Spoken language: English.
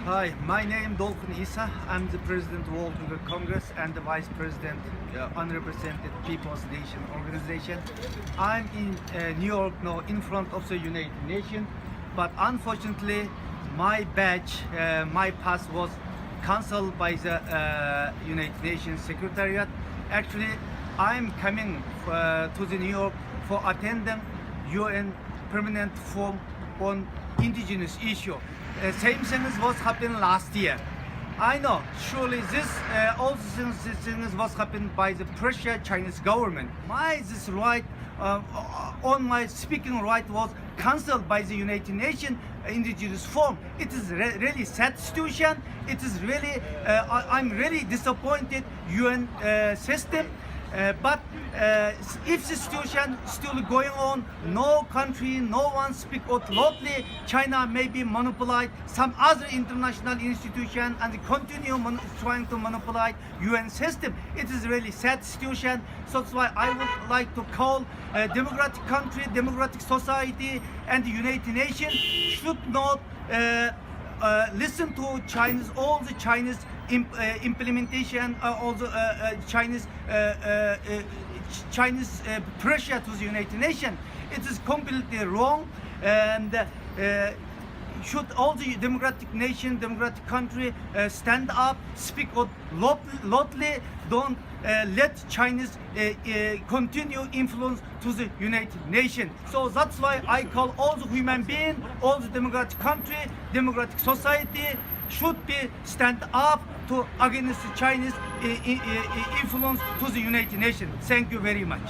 Hi, my name Dolkun Isa. I'm the President of World Uyghur Congress and the Vice President Unrepresented People's Nation Organization. I'm in New York now in front of the United Nations, but unfortunately my badge, my pass was cancelled by the United Nations Secretariat. Actually, I'm coming to the New York for attending UN Permanent Forum on indigenous issue. Same thing as was happened last year. I know, surely this all things was happened by the pressure Chinese government. This right on my speaking right was cancelled by the United Nations Indigenous Forum. It is really sad situation. It is really I'm really disappointed UN system. But if the situation still going on, no country, no one speak out loudly, China may be monopolize some other international institution and continue trying to monopolize UN system. It is really sad situation. So that's why I would like to call democratic country, democratic society, and the United Nations should not listen to Chinese, all the Chinese implementation, all the Chinese pressure to the United Nations. It is completely wrong, and should all the democratic nation, democratic country stand up, speak out loudly, don't let Chinese continue influence to the United Nations. So that's why I call all the human beings, all the democratic country, democratic society should be stand up to against the Chinese influence to the United Nations. Thank you very much.